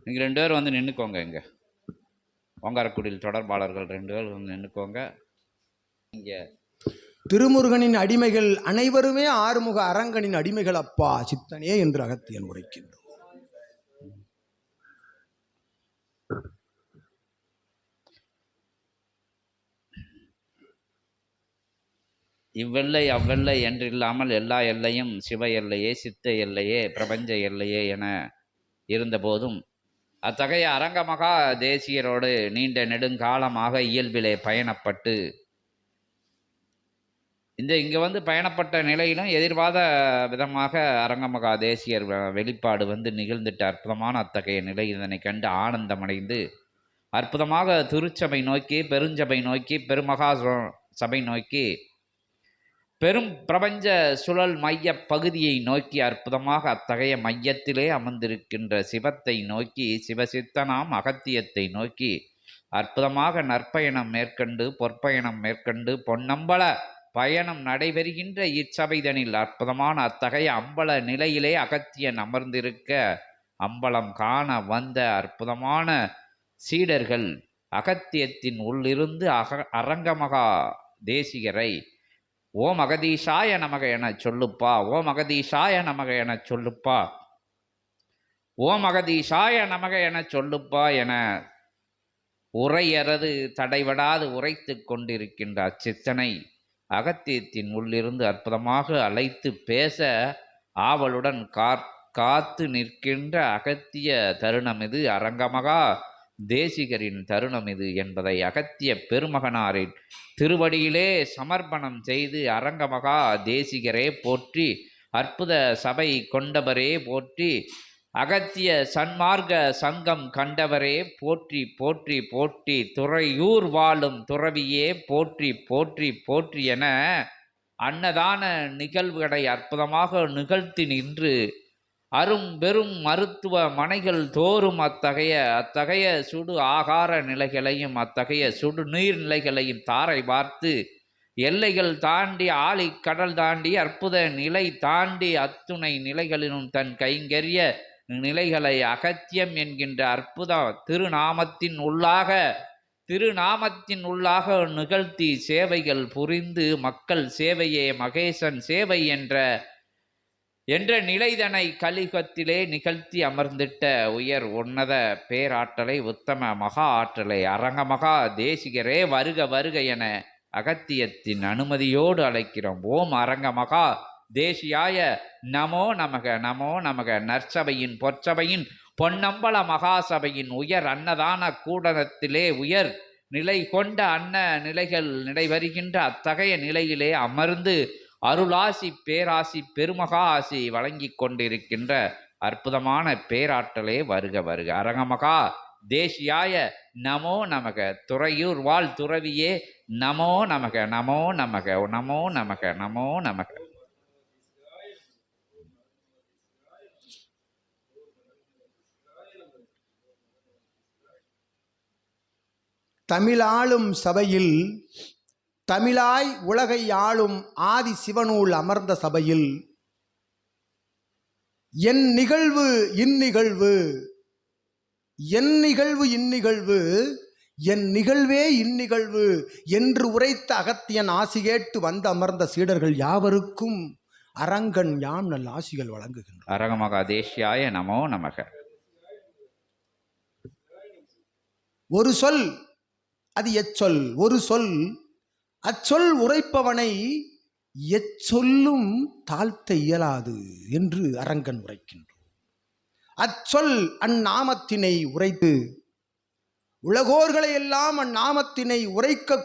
நீங்கள் 2 பேர் வந்து நின்றுக்கோங்க. இங்கே ஓங்காரக்குடியில் தொடர்பாளர்கள் 2 பேர் வந்து நின்றுக்கோங்க. இங்கே திருமுருகனின் அடிமைகள் அனைவருமே ஆறுமுக அரங்கனின் அடிமைகள் அப்பா சித்தனே என்று அகத்தியன் உரைக்கின்றோம். இவ்வெல்லை அவ்வெல்லை என்றில்லாமல் எல்லா எல்லையும் சிவ எல்லையே, சித்த எல்லையே, பிரபஞ்ச எல்லையே என இருந்தபோதும் அத்தகைய அரங்கமகா தேசியரோடு நீண்ட நெடுங்காலமாக இயல்பிலே பயணப்பட்டு இங்கே வந்து பயணப்பட்ட நிலையிலும் எதிர்பாராத விதமாக அரங்கமகா தேசியர் வெளிப்பாடு வந்து நிகழ்ந்துட்டு அற்புதமான அத்தகைய நிலை இதனை கண்டு ஆனந்தமடைந்து அற்புதமாக திருச்சபை நோக்கி, பெருஞ்சபை நோக்கி, பெருமகா சபை நோக்கி, பெரும் பிரபஞ்ச சுழல் மைய பகுதியை நோக்கி அற்புதமாக அத்தகைய மையத்திலே அமர்ந்திருக்கின்ற சிவத்தை நோக்கி, சிவசித்தனாம் அகத்தியத்தை நோக்கி அற்புதமாக நற்பயணம் மேற்கொண்டு பொற்பயணம் மேற்கொண்டு பொன்னம்பல பயணம் நடைபெறுகின்ற இச்சபைதனில் அற்புதமான அத்தகைய அம்பல நிலையிலே அகத்தியன் அமர்ந்திருக்க அம்பலம் காண வந்த அற்புதமான சீடர்கள் அகத்தியத்தின் உள்ளிருந்து அரங்கமகா தேசிகரை ஓம் அகதீஷாய நமக என சொல்லுப்பா, ஓம் அகதீஷாய நமக என சொல்லுப்பா, ஓம் அகதீஷாய நமக என சொல்லுப்பா என உரையறது தடைபடாது உரைத்து கொண்டிருக்கின்ற அச்சித்தனை அகத்தியத்தின் உள்ளிருந்து அற்புதமாக அழைத்து பேச ஆவலுடன் காத்து நிற்கின்ற அகத்திய தருணம் இது, அரங்கமகா தேசிகரின் தருணம் இது என்பதை அகத்திய பெருமகனாரின் திருவடியிலே சமர்ப்பணம் செய்து அரங்கமகா தேசிகரே போற்றி, அற்புத சபை கொண்டவரே போற்றி, அகத்திய சன்மார்க்க சங்கம் கண்டவரே போற்றி போற்றி போற்றி, துறையூர் வாழும் துறவியே போற்றி போற்றி போற்றி என அன்னதான நிகழ்வுகளை அற்புதமாக நிகழ்த்தி நின்று அரும் பெரும் மருத்துவ மனைகள் தோறும் அத்தகைய சுடு ஆகார நிலைகளையும் அத்தகைய சுடு நீர் நிலைகளையும் தாரை பார்த்து எல்லைகள் தாண்டி ஆழி கடல் தாண்டி அற்புத நிலை தாண்டி அத்துணை நிலைகளிலும் தன் கைங்கரிய நிலைகளை அகத்தியம் என்கின்ற அற்புத திருநாமத்தின் உள்ளாக நிகழ்த்தி சேவைகள் புரிந்து மக்கள் சேவையே மகேசன் சேவை என்ற நிலைதனை கலிகத்திலே நிகழ்த்தி அமர்ந்திட்ட உயர் உன்னத பேராற்றலை உத்தம மகா ஆற்றலை அரங்கமகா தேசிகரே வருக வருக என அகத்தியத்தின் அனுமதியோடு அழைக்கிறோம். ஓம் அரங்கமகா தேசியாய நமோ நமக நமோ நமக. நற்சபையின் பொற்சபையின் பொன்னம்பல மகாசபையின் உயர் அன்னதான கூடத்திலே உயர் நிலை கொண்ட அன்ன நிலைகள் நடைபெறுகின்ற அத்தகைய நிலையிலே அமர்ந்து அருளாசி பேராசி பெருமகா ஆசி வழங்கி கொண்டிருக்கின்ற அற்புதமான பேராற்றலே வருக வருக. அரங்கமகா தேசியாய நமோ நமக. துறையூர் வாழ் துறவியே நமோ நமக நமோ நமக நமோ நமக நமோ நமக. தமிழாளும் சபையில் தமிழாய் உலகை ஆளும் ஆதி சிவனூல் அமர்ந்த சபையில் என் நிகழ்வு இந்நிகழ்வு, என் நிகழ்வு இந்நிகழ்வு, என் நிகழ்வே இந்நிகழ்வு என்று உரைத்த அகத்தியன் ஆசி கேட்டு வந்து அமர்ந்த சீடர்கள் யாவருக்கும் அரங்கன் யாம் நல்ல ஆசிகள் வழங்குகின்றன. அரங்கமகா தேசியாய நமோ நமக. ஒரு சொல் அது எச்சொல், ஒரு சொல் அச்சொல் உரைப்பவனை எச்சொல்லும் தாழ்த்த இயலாது என்று அரங்கன் உரைக்கின்றோம். அச்சொல் அந்நாமத்தினை உரைத்து உலகோர்களை எல்லாம் அந்நாமத்தினை உரைக்க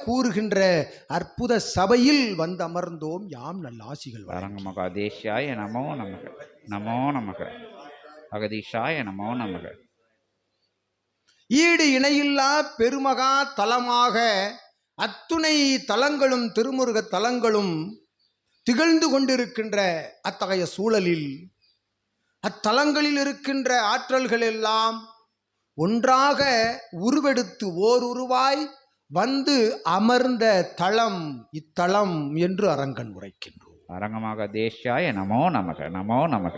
கூறுகின்ற அற்புத சபையில் வந்து அமர்ந்தோம் யாம் நல்ல ஆசிகள். அரங்கமகா தேசியாய நமோ நமக நமோ நமக. அகதீஷாய நமோ நமக. ஈடு இணையில்லா பெருமகா தலமாக அத்துணை தலங்களும் திருமுருக தலங்களும் திகழ்ந்து கொண்டிருக்கின்ற அத்தகைய சூழலில் அத்தலங்களில் இருக்கின்ற ஆற்றல்கள் எல்லாம் ஒன்றாக உருவெடுத்து ஓர் உருவாய் வந்து அமர்ந்த தலம் இத்தலம் என்று அரங்கன் உரைக்கின்றோம். அரங்கமகா தேசியாய நமோ நமக நமோ நமக.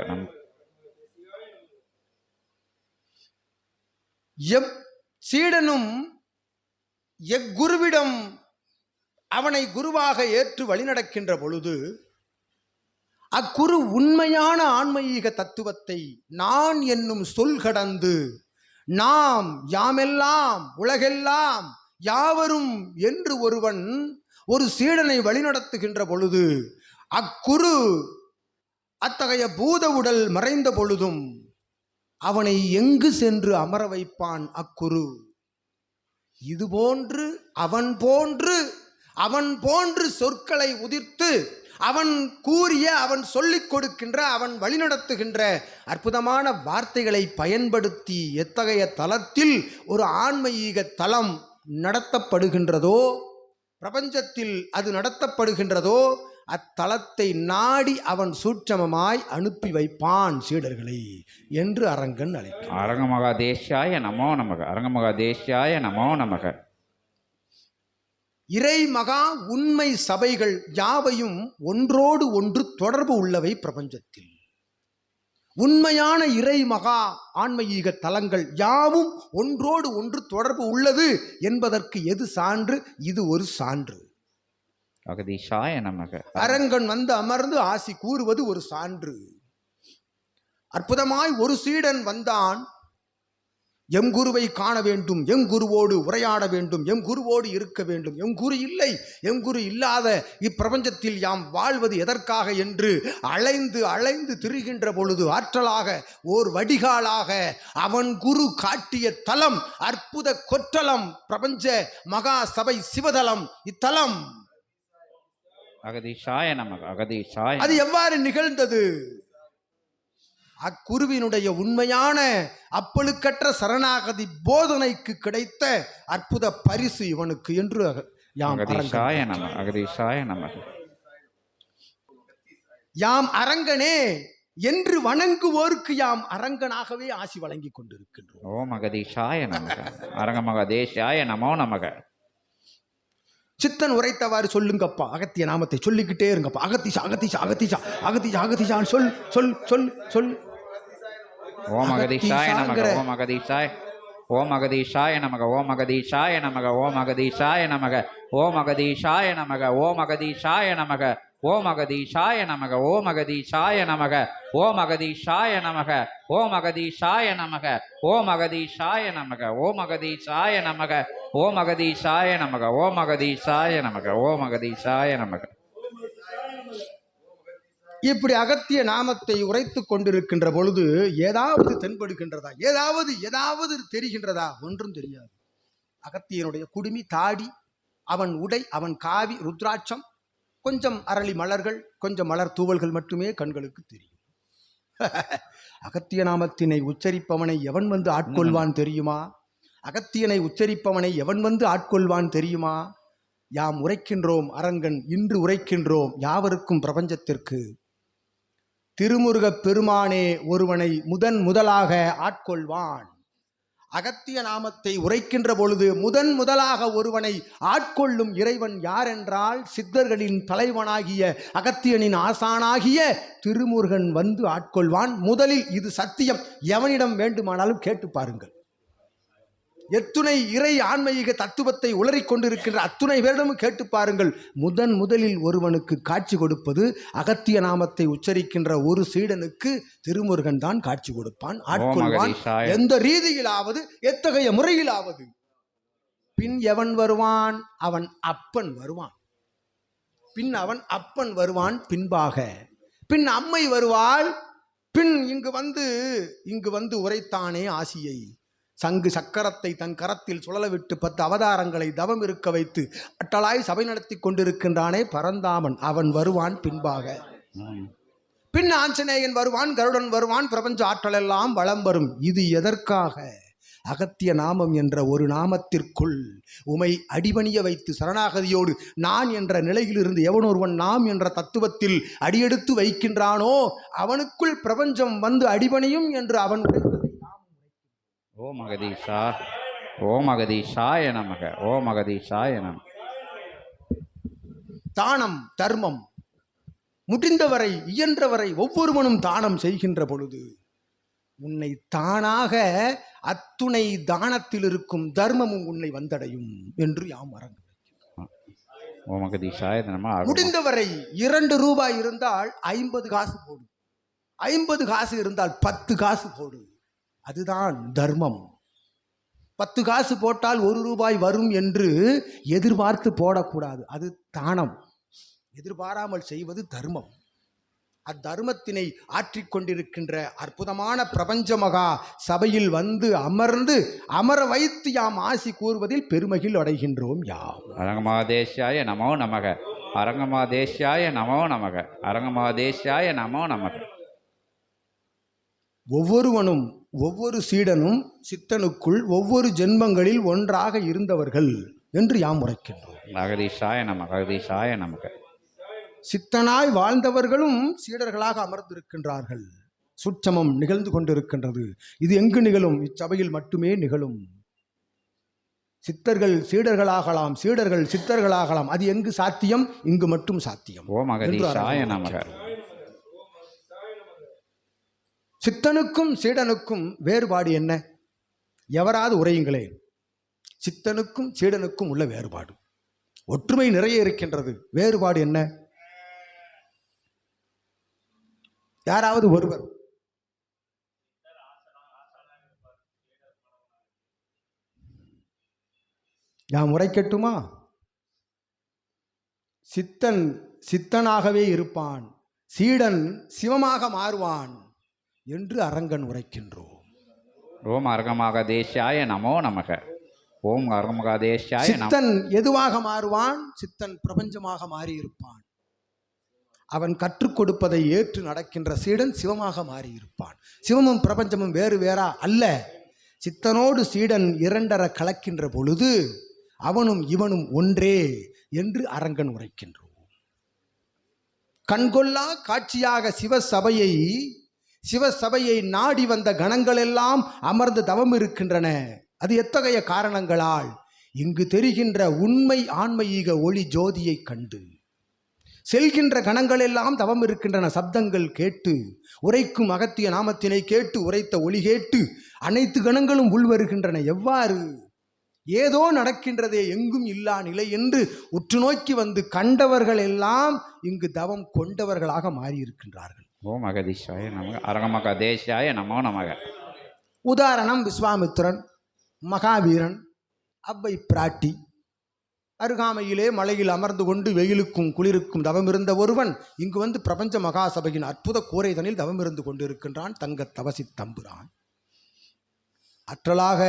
எம் சீடனும் எக்குருவிடம் அவனை குருவாக ஏற்று வழிநடக்கின்ற பொழுது அக்குரு உண்மையான ஆன்மீக தத்துவத்தை நான் என்னும் சொல் கடந்து நாம் யாமெல்லாம் உலகெல்லாம் யாவரும் என்று ஒருவன் ஒரு சீடனை வழிநடத்துகின்ற பொழுது அக்குரு அத்தகைய பூத உடல் மறைந்த பொழுதும் அவனை எங்கு சென்று அமர வைப்பான் அக்குரு? இதுபோன்று அவன் போன்று சொற்களை உதிர்த்து அவன் கூறிய, அவன் சொல்லிக் கொடுக்கின்ற, அவன் வழிநடத்துகின்ற அற்புதமான வார்த்தைகளை பயன்படுத்தி எத்தகைய தலத்தில் ஒரு ஆன்மீக தலம் நடத்தப்படுகின்றதோ, பிரபஞ்சத்தில் அது நடத்தப்படுகின்றதோ, அத்தலத்தை நாடி அவன் சூட்சமமாய் அனுப்பி வைப்பான் சீடர்களை என்று அரங்கன் அழைக்கிறார். அரங்கமகாதேஷாய நமோ நமக. அரங்கமகாதேஷாய நமோ நமக. இறை மகா உண்மை சபைகள் யாவையும் ஒன்றோடு ஒன்று தொடர்பு உள்ளவை. பிரபஞ்சத்தில் உண்மையான இறை மகா ஆன்மீக தலங்கள் யாவும் ஒன்றோடு ஒன்று தொடர்பு உள்ளது என்பதற்கு எது சான்று? இது ஒரு சான்று. அகதீஷாய நமக. அரங்கன் வந்து அமர்ந்து ஆசி கூறுவது ஒரு சான்று. அற்புதமாய் ஒரு சீடன் வந்தான். எம் குருவை காண வேண்டும், எம் குருவோடு உரையாட வேண்டும், எம் குருவோடு இருக்க வேண்டும். எம் குரு இல்லை, எம் குரு இல்லாத இப்பிரபஞ்சத்தில் யாம் வாழ்வது எதற்காக என்று அலைந்து அலைந்து திரிகின்ற பொழுது ஆற்றலாக ஓர் வடிகாலாக அவன் குரு காட்டிய தலம், அற்புத கொற்றலம், பிரபஞ்ச மகா சபை சிவதலம். இத்தலம் அகதீஷாய நமக. அகதீஷாய. அது எவ்வாறு நிகழ்ந்தது? அக்குருவினுடைய உண்மையான அப்பழுக்கற்ற சரணாகதி போதனைக்கு கிடைத்த அற்புத பரிசு இவனுக்கு என்று யாம் அரங்கனே என்று வணங்குவோருக்கு யாம் அரங்கனாகவே ஆசி வழங்கி கொண்டிருக்கின்றோம். ஓம் அகதீஷாய நமக. அரங்கமகாதேஷாய நமோ நமக. சித்தன் உரைத்தவாறு சொல்லுங்கப்பா, அகத்திய நாமத்தை சொல்லிக்கிட்டே இருங்கப்பா. அகத்தீஷா அகத்தீஷா அகத்தீஷா அகத்தீஷா அகத்தீஷான்னு சொல் சொல் சொல் சொல். ஓம் அகதீஷாய நமக. ஓம் அகதீஷாய. ஓம் அகதீஷாய நமக. ஓம் அகதீஷாய நமக. ஓம் அகதீஷாய நமக. ஓம் அகதீஷாய நமக. ஓம் அகதீஷாய நமக. ஓம் அகதீஷாய நமக. ஓம் அகதீஷாய நமக. ஓம் அகதீஷாய நமக. ஓம் அகதீஷாய நமக. ஓம் அகதீஷாய நமக. ஓம் அகதீஷாய நமக. ஓம் அகதீஷாய நமக. ஓம் அகதீஷாய நமக. ஓம் அகதீஷாய நமக. இப்படி அகத்திய நாமத்தை உரைத்து கொண்டிருக்கின்ற பொழுது ஏதாவது தென்படுகின்றதா? ஏதாவது தெரிகின்றதா? ஒன்றும் தெரியாது. அகத்தியனுடைய குடுமி, தாடி, அவன் உடை, அவன் காவி, ருத்ராட்சம், கொஞ்சம் அரளி மலர்கள், கொஞ்சம் மலர் தூவல்கள் மட்டுமே கண்களுக்கு தெரியும். அகத்திய நாமத்தினை உச்சரிப்பவனை எவன் வந்து ஆட்கொள்வான் தெரியுமா? அகத்தியனை உச்சரிப்பவனை எவன் வந்து ஆட்கொள்வான் தெரியுமா? யாம் உரைக்கின்றோம் அரங்கன், இன்று உரைக்கின்றோம் யாவருக்கும் பிரபஞ்சத்திற்கு. திருமுருகப் பெருமானே ஒருவனை முதலாக ஆட்கொள்வான். அகத்திய நாமத்தை உரைக்கின்ற பொழுது முதலாக ஒருவனை ஆட்கொள்ளும் இறைவன் யார் என்றால், சித்தர்களின் தலைவனாகிய அகத்தியனின் ஆசானாகிய திருமுருகன் வந்து ஆட்கொள்வான். முதலில் இது சத்தியம். எவனிடம் வேண்டுமானாலும் கேட்டு பாருங்கள். எத்துணை இறை ஆன்மீக தத்துவத்தை உளறிக் கொண்டிருக்கின்ற அத்துணை பேரிடமும் கேட்டு பாருங்கள். முதலில் ஒருவனுக்கு காட்சி கொடுப்பது, அகத்திய நாமத்தை உச்சரிக்கின்ற ஒரு சீடனுக்கு திருமுருகன் தான் காட்சி கொடுப்பான், ஆட்கொள்வான். எந்த ரீதியிலாவது, எத்தகைய முறையிலாவது. பின் எவன் வருவான்? அவன் அப்பன் வருவான். பின் அவன் அப்பன் வருவான். பின்பாக பின் அம்மை வருவாள். பின் இங்கு வந்து உரைத்தானே ஆசியை, சங்கு சக்கரத்தை தன் கரத்தில் சுழலவிட்டு 10 அவதாரங்களை தவம் இருக்க வைத்து அட்டலாய் சபை நடத்தி கொண்டிருக்கின்றானே பரந்தாமன், அவன் வருவான் பின்பாக. பின் ஆஞ்சநேயன் வருவான், கருடன் வருவான், பிரபஞ்ச ஆற்றல் எல்லாம் வளம் வரும். இது எதற்காக? அகத்திய நாமம் என்ற ஒரு நாமத்திற்குள் உமை அடிபணிய வைத்து சரணாகதியோடு நான் என்ற நிலையிலிருந்து எவனொருவன் நாம் என்ற தத்துவத்தில் அடியெடுத்து வைக்கின்றானோ அவனுக்குள் பிரபஞ்சம் வந்து அடிபணியும் என்று அவன் ஓம் அகதீஷா. ஓம் அகதீஷாய நமக. ஓம் அகதீஷாய நமக. தானம் தர்மம் முடிந்தவரை இயன்றவரை ஒவ்வொருவனும் தானம் செய்கின்ற பொழுது உன்னை தானாக அத்துணை தானத்தில் இருக்கும் தர்மமும் உன்னை வந்தடையும் என்று யாம் அரங்கு. ஓம் அகதீஷாய நம. முடிந்தவரை 2 ரூபாய் இருந்தால் 50 காசு போடு, 50 காசு இருந்தால் 10 காசு போடு. அதுதான் தர்மம். 10 காசு போட்டால் 1 ரூபாய் வரும் என்று எதிர்பார்த்து போடக்கூடாது. அது தானம். எதிர்பாராமல் செய்வது தர்மம். அத்தர்மத்தினை ஆற்றிக்கொண்டிருக்கின்ற அற்புதமான பிரபஞ்ச மகா சபையில் வந்து அமர்ந்து அமர வைத்து யாம் ஆசி கூறுவதில் பெருமகிழ் அடைகின்றோம். யாம் அரங்கமாதேஷாய நமோ நமக. அரங்கமாதேஷாய நமோ நமக. அரங்கமாதேஷாய நமோ நமக. ஒவ்வொருவனும் ஒவ்வொரு சீடனும் சித்தனுக்குள் ஒவ்வொரு ஜென்மங்களில் ஒன்றாக இருந்தவர்கள் என்று யாம் உரைக்கின்றோம். அகதீஷாய நமக. அகதீஷாய நமக. சித்தனாய் வாழ்ந்தவர்களும் சீடர்களாக அமர்ந்திருக்கின்றார்கள். சுட்சமம் நிகழ்ந்து கொண்டிருக்கின்றது. இது எங்கு நிகழும்? இச்சபையில் மட்டுமே நிகழும். சித்தர்கள் சீடர்களாகலாம், சீடர்கள் சித்தர்களாகலாம். அது எங்கு சாத்தியம்? இங்கு மட்டும் சாத்தியம். ஓம் அகதீஷாய நமக. சித்தனுக்கும் சீடனுக்கும் வேறுபாடு என்ன? எவராது உரையுங்களேன். சித்தனுக்கும் சீடனுக்கும் உள்ள வேறுபாடு. ஒற்றுமை நிறைய இருக்கின்றது. வேறுபாடு என்ன? யாராவது ஒருவர். நான் உரைக்கட்டுமா? சித்தன் சித்தனாகவே இருப்பான், சீடன் சிவமாக மாறுவான் என்று அரங்கன் உரைக்கின்றோம். ஓம் அரங்கமாகதேஷாய நமோ நமக. ஓம் அரங்கமாகதேஷாய. சித்தன் எதுவாக மாறுவான்? சித்தன் பிரபஞ்சமாக மாறியிருப்பான். அவன் கற்றுக் கொடுப்பதை ஏற்று நடக்கின்ற சீடன் சிவமாக மாறியிருப்பான். சிவமும் பிரபஞ்சமும் வேறு வேறா அல்ல. சித்தனோடு சீடன் இரண்டர கலக்கின்ற பொழுது அவனும் இவனும் ஒன்றே என்று அரங்கன் உரைக்கின்றோம். கண்கொள்ளா காட்சியாக சிவசபையை நாடி வந்த கணங்கள் எல்லாம் அமர்ந்து தவம் இருக்கின்றன. அது எத்தகைய காரணங்களால்? இங்கு தெரிகின்ற உண்மை ஆன்மீக ஒளி ஜோதியை கண்டு செல்கின்ற கணங்கள் எல்லாம் தவம் இருக்கின்றன. சப்தங்கள் கேட்டு உரைக்கும் அகத்திய நாமத்தினை கேட்டு உரைத்த ஒளி கேட்டு அனைத்து கணங்களும் உள்வருகின்றன. எவ்வாறு? ஏதோ நடக்கின்றதே, எங்கும் இல்லா நிலை என்று உற்று நோக்கி வந்து கண்டவர்கள் எல்லாம் இங்கு தவம் கொண்டவர்களாக மாறியிருக்கின்றார்கள். ஓம் அகதீஷாய நமக. அரங்கமகதேஷாய நமோ நமக. உதாரணம் விஸ்வாமித்திரன், மகாவீரன், அவ்வை பிராட்டி. அருகாமையிலே மலையில் அமர்ந்து கொண்டு வெயிலுக்கும் குளிருக்கும் தவம் இருந்த ஒருவன் இங்கு வந்து பிரபஞ்ச மகாசபையின் அற்புத கூரைதனில் தவம் இருந்து கொண்டிருக்கின்றான். தங்க தவசி தம்புரான் அற்றலாக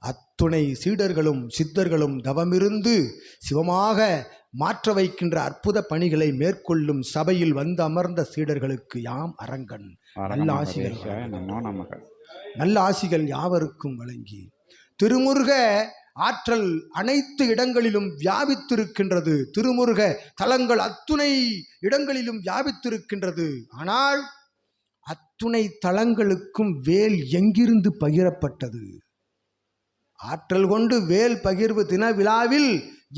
அத்துணை சீடர்களும் சித்தர்களும் தவமிருந்து சிவமாக மாற்ற வைக்கின்ற அற்புத பணிகளை மேற்கொள்ளும் சபையில் வந்து அமர்ந்த சீடர்களுக்கு யாம் அரங்கன் நல்ல ஆசிகள் யாவருக்கும் வழங்கி திருமுருக ஆற்றல் அனைத்து இடங்களிலும் வியாபித்திருக்கின்றது. திருமுருக தலங்கள் அத்துணை இடங்களிலும் வியாபித்திருக்கின்றது. ஆனால் அத்துணை தலங்களுக்கும் வேல் எங்கிருந்து பகிரப்பட்டது? ஆற்றல் கொண்டு வேல் பகிர்வு தின விழாவில்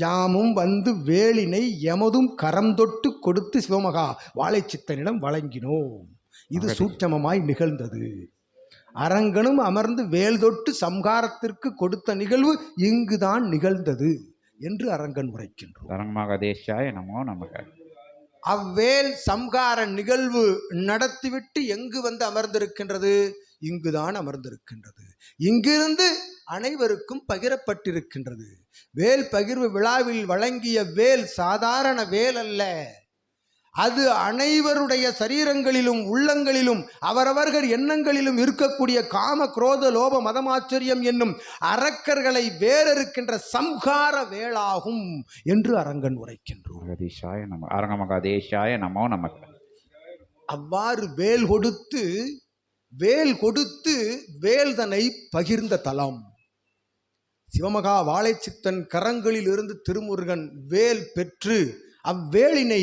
யாமும் வந்து வேலினை எமதும் கரம் தொட்டு கொடுத்து சிவமகா வாழைச்சித்தனிடம் வழங்கினோம். இது சூட்சமமாய் நிகழ்ந்தது. அரங்கனும் அமர்ந்து வேல் தொட்டு சம்ஹாரத்திற்கு கொடுத்த நிகழ்வு இங்குதான் நிகழ்ந்தது என்று அரங்கன் உரைக்கின்றோம். அவ்வேல் சம்ஹார நிகழ்வு நடத்திவிட்டு எங்கு வந்து அமர்ந்திருக்கின்றது? இங்குதான் அமர்ந்திருக்கின்றது. இங்கிருந்து அனைவருக்கும் பகிரப்பட்டிருக்கின்றது. வேல் பகிர்வு விழாவில் வழங்கிய வேல் சாதாரண வேல் அல்ல. அது அனைவருடைய சரீரங்களிலும் உள்ளங்களிலும் அவரவர்கள் எண்ணங்களிலும் இருக்கக்கூடிய காம குரோத லோப மதமாச்சரியம் என்னும் அரக்கர்களை வேறறுக்கின்ற சம்ஹார வேளாகும் என்று அரங்கன் உரைக்கின்றோம். அவ்வாறு வேல் கொடுத்து வேல்தனை பகிர்ந்த தலம் சிவமகா வாழைச்சித்தன் கரங்களில் இருந்து திருமுருகன் வேல் பெற்று அவ்வேளினை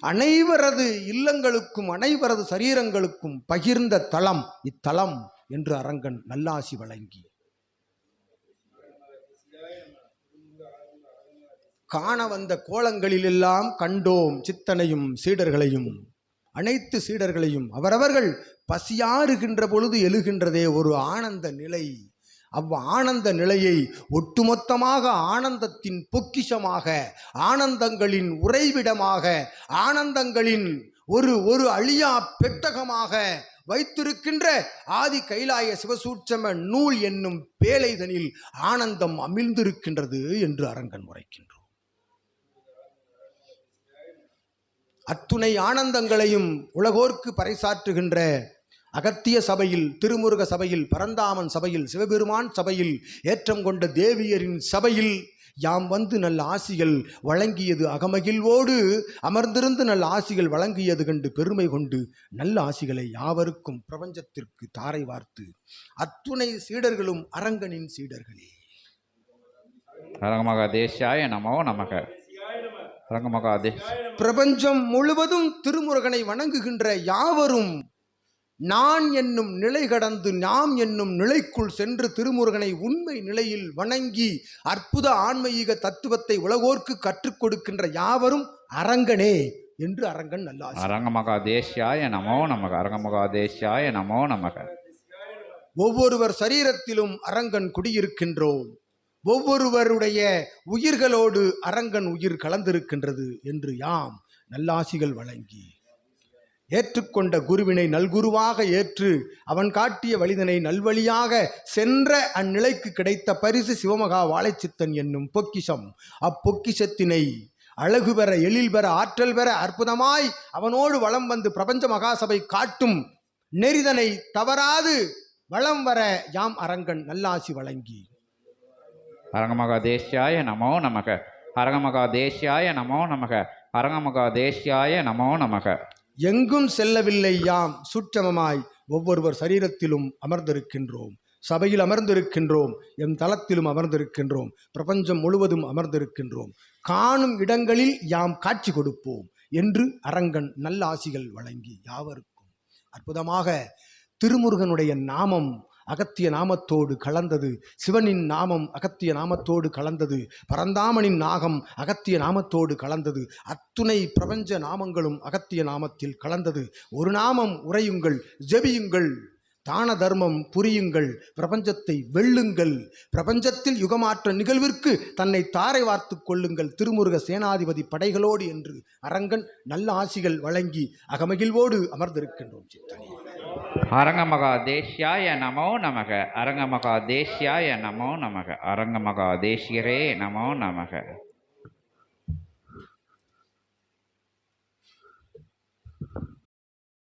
அனைவரது இல்லங்களுக்கும் அனைவரது சரீரங்களுக்கும் பகிர்ந்த தலம் இத்தலம் என்று அரங்கன் நல்லாசி வழங்கி காண வந்த கோலங்களிலெல்லாம் கண்டோம் சித்தனையும் சீடர்களையும். அனைத்து சீடர்களையும் அவரவர்கள் பசியாறுகின்ற பொழுது எழுகின்றதே ஒரு ஆனந்த நிலை. ஆனந்த நிலையை ஒட்டுமொத்தமாக ஆனந்தத்தின் பொக்கிஷமாக, ஆனந்தங்களின் உறைவிடமாக, ஆனந்தங்களின் ஒரு அழியா பெட்டகமாக வைத்திருக்கின்ற ஆதி கைலாய சிவசூட்சம நூல் என்னும் பேழைதனில் ஆனந்தம் அமிழ்ந்திருக்கின்றது என்று அரங்கன் உரைக்கின்றோம். அத்துணை ஆனந்தங்களையும் உலகோர்க்கு பறைசாற்றுகின்ற அகத்திய சபையில், திருமுருக சபையில், பரந்தாமன் சபையில், சிவபெருமான் சபையில், ஏற்றம் கொண்ட தேவியரின் சபையில் யாம் வந்து நல்ல ஆசிகள் வழங்கியது, அகமகிழ்வோடு அமர்ந்திருந்து நல்ல ஆசிகள் வழங்கியது கண்டு பெருமை கொண்டு நல்ல ஆசிகளை யாவருக்கும் பிரபஞ்சத்திற்கு தாரை வார்த்து அத்துணை சீடர்களும் அரங்கனின் சீடர்களே. அரங்கமகாதேசாய நமோ நமக. பிரபஞ்சம் முழுவதும் திருமுருகனை வணங்குகின்ற யாவரும் நான் என்னும் நிலை கடந்து நாம் என்னும் நிலைக்குள் சென்று திருமுருகனை உண்மை நிலையில் வணங்கி அற்புத ஆன்மீக தத்துவத்தை உலகோர்க்கு கற்றுக் கொடுக்கின்ற யாவரும் அரங்கனே என்று அரங்கன் நல்ல அரங்கமகாதேசாய நமோ நமக. அரங்கமகாதேசாய நமோ நமக. ஒவ்வொருவர் சரீரத்திலும் அரங்கன் குடியிருக்கின்றோம். ஒவ்வொருவருடைய உயிர்களோடு அரங்கன் உயிர் கலந்திருக்கின்றது என்று யாம் நல்லாசிகள் வழங்கி ஏற்றுக்கொண்ட குருவினை நல்குருவாக ஏற்று அவன் காட்டிய வழிதனை நல்வழியாக சென்ற அந்நிலைக்கு கிடைத்த பரிசு சிவமகா வாழைச்சித்தன் என்னும் பொக்கிஷம். அப்பொக்கிஷத்தினை அழகு பெற, எழில் பெற, ஆற்றல் பெற அற்புதமாய் அவனோடு வளம் வந்து பிரபஞ்ச மகாசபை காட்டும் நெறிதனை தவறாது வளம் வர யாம் அரங்கன் நல்லாசி வழங்கி அரங்கமகாதேசாய நமோ நமக. அரங்கமகாதேசாய நமோ நமக. அரங்கமகாதேசாய நமோ நமக. எங்கும் செல்லவில்லை, யாம் சூட்சமமாய் ஒவ்வொருவர் சரீரத்திலும் அமர்ந்திருக்கின்றோம், சபையில் அமர்ந்திருக்கின்றோம், எம் தளத்திலும் அமர்ந்திருக்கின்றோம், பிரபஞ்சம் முழுவதும் அமர்ந்திருக்கின்றோம். காணும் இடங்களில் யாம் காட்சி கொடுப்போம் என்று அரங்கன் நல்ல ஆசிகள் வழங்கி யாவருக்கும் அற்புதமாக திருமுருகனுடைய நாமம் அகத்திய நாமத்தோடு கலந்தது, சிவனின் நாமம் அகத்திய நாமத்தோடு கலந்தது, பரந்தாமனின் நாகம் அகத்திய நாமத்தோடு கலந்தது, அத்துணை பிரபஞ்ச நாமங்களும் அகத்திய நாமத்தில் கலந்தது. ஒரு நாமம் உரையுங்கள், ஜெபியுங்கள், தான தர்மம் புரியுங்கள், பிரபஞ்சத்தை வெல்லுங்கள், பிரபஞ்சத்தில் யுகமாற்ற நிகழ்விற்கு தன்னை தாரை வார்த்து கொள்ளுங்கள் திருமுருக சேனாதிபதி படைகளோடு என்று அரங்கன் நல்ல ஆசிகள் வழங்கி அகமகிழ்வோடு அமர்ந்திருக்கின்றோம். சித்தனே அரங்கமகாதேசாய நமோ நமக. அரங்கமகாதேசாய நமோ நமக. அரங்கமகாதேசியரே நமோ நமக.